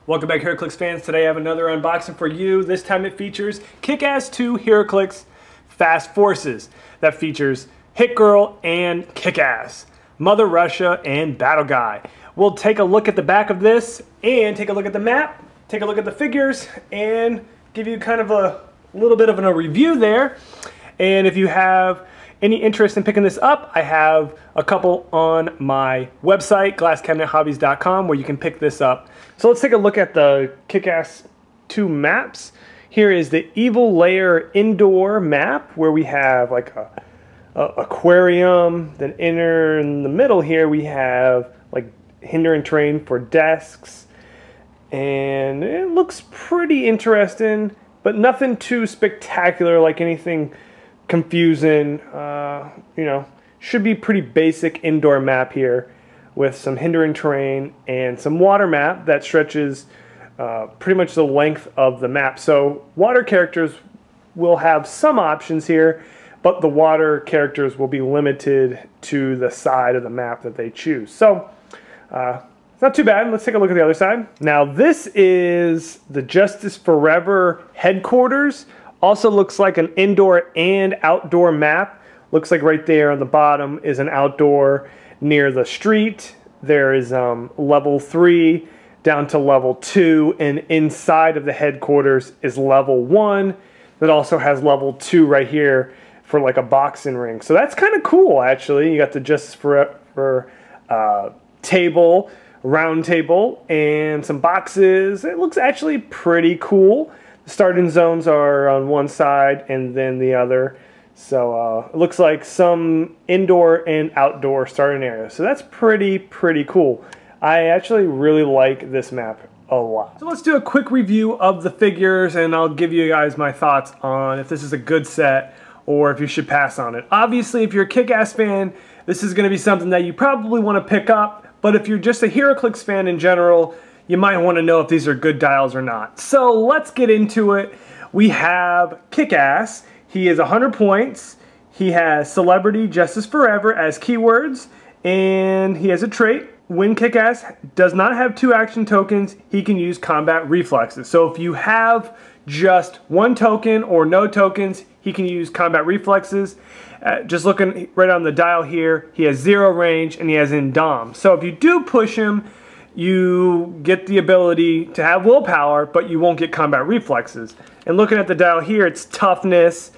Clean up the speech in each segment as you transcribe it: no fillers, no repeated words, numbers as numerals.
Welcome back, Heroclix fans. Today I have another unboxing for you. This time it features Kick-Ass 2 Heroclix Fast Forces. That features Hit Girl and Kick-Ass, Mother Russia, and Battle Guy. We'll take a look at the back of this and take a look at the map, take a look at the figures, and give you kind of a little bit of a review there. And if you have any interest in picking this up, I have a couple on my website, glasscabinethobbies.com, where you can pick this up. So let's take a look at the Kick-Ass 2 maps. Here is the Evil Lair indoor map, where we have like a aquarium. Then in the middle here we have like hindering terrain for desks, and it looks pretty interesting, but nothing too spectacular, like anything confusing. You know, should be pretty basic indoor map here with some hindering terrain and some water map that stretches pretty much the length of the map. So water characters will have some options here, but the water characters will be limited to the side of the map that they choose. So it's not too bad. Let's take a look at the other side. Now this is the Justice Forever headquarters. Also looks like an indoor and outdoor map. Looks like right there on the bottom is an outdoor near the street. There is level 3 down to level 2, and inside of the headquarters is level 1 that also has level 2 right here for like a boxing ring. So that's kind of cool, actually. You got the Justice Forever table, round table, and some boxes. It looks actually pretty cool. The starting zones are on one side and then the other. So it looks like some indoor and outdoor starting areas. So that's pretty cool. I actually really like this map a lot. So let's do a quick review of the figures, and I'll give you guys my thoughts on if this is a good set or if you should pass on it. Obviously, if you're a Kick-Ass fan, this is going to be something that you probably want to pick up. But if you're just a Heroclix fan in general, you might want to know if these are good dials or not. So let's get into it. We have Kick-Ass. He is 100 points. He has Celebrity Justice Forever as keywords, and he has a trait. When Kick-Ass does not have 2 action tokens, he can use combat reflexes. So if you have just 1 token or no tokens, he can use combat reflexes. Just looking right on the dial here, he has 0 range and he has Indom. So if you do push him, you get the ability to have willpower, but you won't get combat reflexes. And looking at the dial here, it's toughness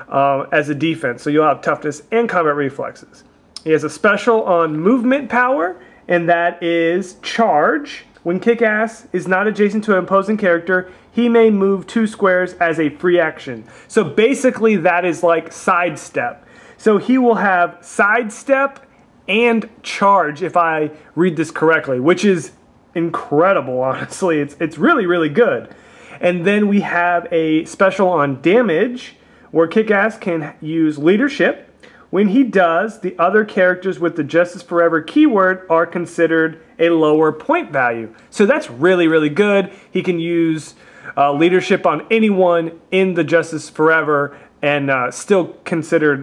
as a defense. So you'll have toughness and combat reflexes. He has a special on movement power, and that is charge. When Kick-Ass is not adjacent to an opposing character, he may move 2 squares as a free action. So basically that is like sidestep. So he will have sidestep and charge, if I read this correctly, which is incredible, honestly. It's really good. And then we have a special on damage, where Kick-Ass can use leadership. When he does, the other characters with the Justice Forever keyword are considered a lower point value. So that's really good. He can use leadership on anyone in the Justice Forever and still considered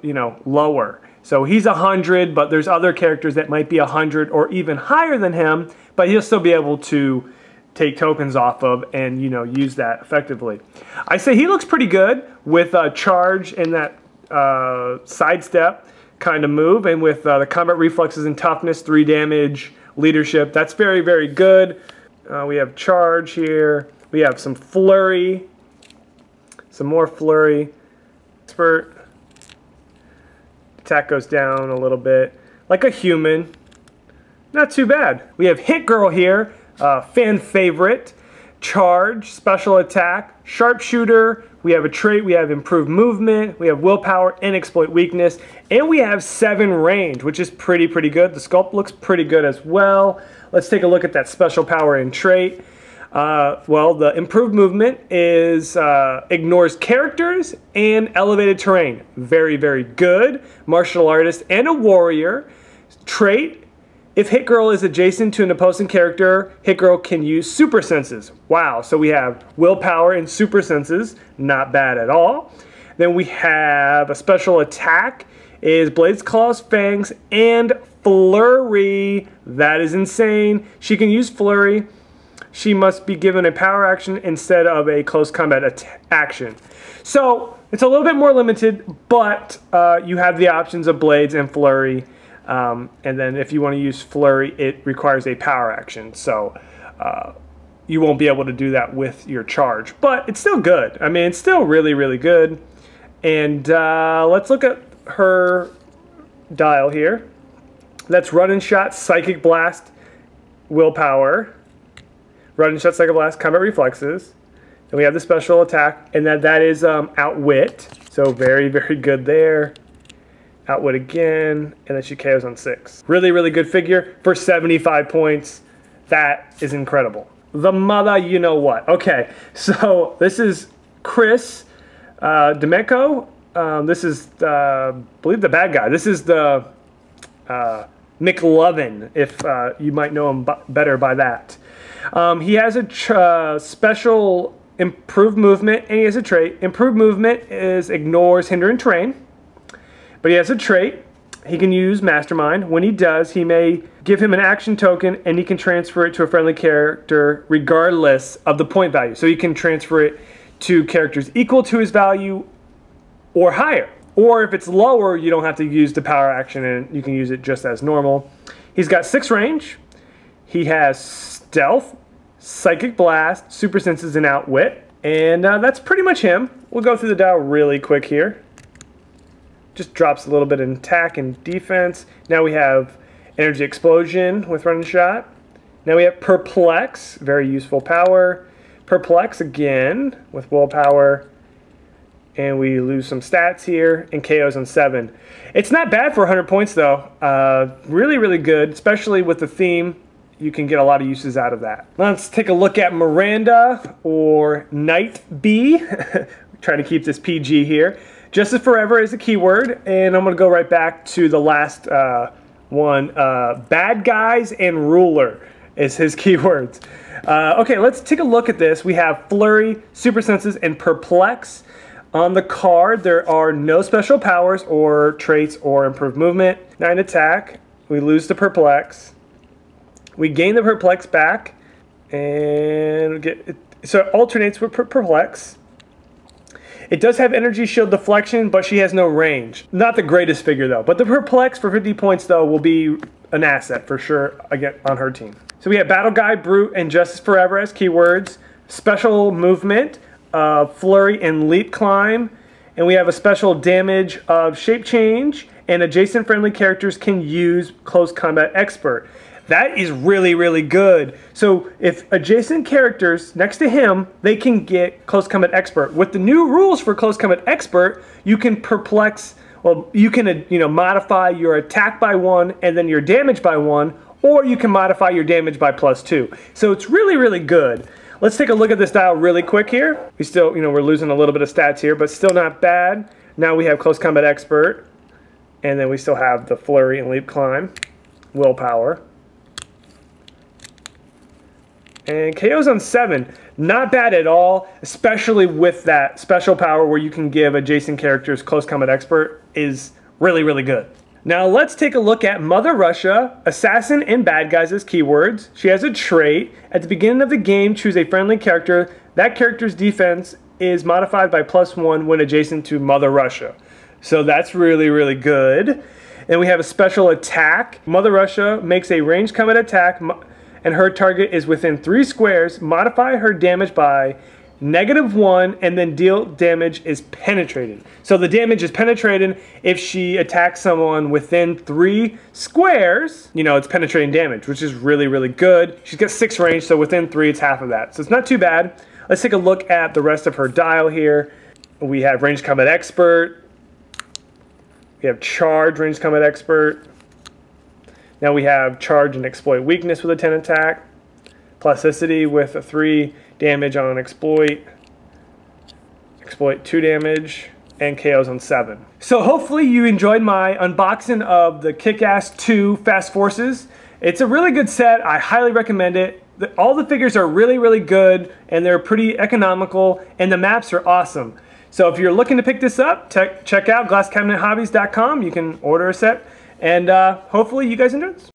you know, lower. So he's 100, but there's other characters that might be 100 or even higher than him, but he'll still be able to take tokens off of and, you know, use that effectively. I say he looks pretty good with charge and that sidestep kind of move, and with the combat reflexes and toughness, 3 damage, leadership. That's very good. We have charge here. We have some flurry, some more flurry. Expert. Attack goes down a little bit, like a human. Not too bad. We have Hit Girl here, fan favorite. Charge, special attack, sharpshooter. We have a trait. We have improved movement. We have willpower and exploit weakness, and we have 7 range, which is pretty good. The sculpt looks pretty good as well. Let's take a look at that special power and trait. Well, the improved movement is ignores characters and elevated terrain. Very good. Martial artist and a warrior. Trait: if Hit Girl is adjacent to an opposing character, Hit Girl can use super senses. Wow, so we have willpower and super senses. Not bad at all. Then we have a special attack is Blades, Claws, Fangs, and Flurry. That is insane. She can use Flurry. she must be given a power action instead of a close combat action. So it's a little bit more limited, but you have the options of blades and flurry. And then if you want to use flurry, it requires a power action. So you won't be able to do that with your charge, but it's still good. I mean, it's still really, really good. And let's look at her dial here. That's Run and Shot, Psychic Blast, Willpower. Run and Shot, Psychic Blast, Combat Reflexes. Then we have the special attack, and that is Outwit. So very, very good there. Outwit again, and then she KOs on 6. Really, really good figure for 75 points. That is incredible. The mother, you know what. Okay, so this is Chris Demeco. This is, I believe, the bad guy. This is the McLovin, if you might know him better by that. He has a special improved movement, and he has a trait. Improved movement is ignores hinder and terrain, but he has a trait. He can use Mastermind. When he does, he may give him an action token, and he can transfer it to a friendly character regardless of the point value. So you can transfer it to characters equal to his value or higher. Or if it's lower, you don't have to use the power action, and you can use it just as normal. He's got 6 range. He has Stealth, Psychic Blast, Super Senses, and Outwit. And that's pretty much him. We'll go through the dial really quick here. Just drops a little bit in attack and defense. Now we have Energy Explosion with Run and Shot. Now we have Perplex, very useful power. Perplex again with Willpower. And we lose some stats here, and KOs on 7. It's not bad for 100 points, though. Really, really good, especially with the theme. You can get a lot of uses out of that. Let's take a look at Miranda, or Night Bee. Trying to keep this PG here. Justice Forever is a keyword, and I'm going to go right back to the last one. Bad Guys and Ruler is his keywords. Okay, let's take a look at this. We have Flurry, Super Senses, and Perplex. On the card, there are no special powers or traits or improved movement. 9 attack. We lose the Perplex. We gain the Perplex back. And so it alternates with Perplex. It does have energy shield deflection, but she has no range. Not the greatest figure, though. But the Perplex for 50 points, though, will be an asset for sure again on her team. So we have Battle Guy, Brute, and Justice Forever as keywords. Special movement. Flurry and Leap Climb, and we have a special damage of Shape Change, and adjacent friendly characters can use Close Combat Expert. That is really, really good. So if adjacent characters next to him, they can get Close Combat Expert. With the new rules for Close Combat Expert, you can perplex, well, you can modify your attack by 1 and then your damage by 1, or you can modify your damage by +2. So it's really, really good. Let's take a look at this dial really quick here. We still, we're losing a little bit of stats here, but still not bad. Now we have Close Combat Expert, and then we still have the Flurry and Leap Climb, Willpower. And KOs on 7, not bad at all, especially with that special power where you can give adjacent characters Close Combat Expert is really, really good. Now let's take a look at Mother Russia, Assassin, and Bad Guys as keywords. She has a trait. At the beginning of the game, choose a friendly character. That character's defense is modified by +1 when adjacent to Mother Russia. So that's really, really good. And we have a special attack. Mother Russia makes a ranged combat attack, and her target is within 3 squares. Modify her damage by -1, and then deal damage is penetrated. So the damage is penetrated if she attacks someone within 3 squares. It's penetrating damage, which is really, really good. She's got 6 range, so within 3, it's half of that. So it's not too bad. Let's take a look at the rest of her dial here. We have Ranged Combat Expert. We have Charge, Ranged Combat Expert. Now we have Charge and Exploit Weakness with a 10 attack. Plasticity with a 3 damage on Exploit. Exploit 2 damage. And KOs on 7. So hopefully you enjoyed my unboxing of the Kick-Ass 2 Fast Forces. It's a really good set. I highly recommend it. All the figures are really, really good, and they're pretty economical, and the maps are awesome. So if you're looking to pick this up, check out glasscabinethobbies.com. You can order a set, and hopefully you guys enjoy this.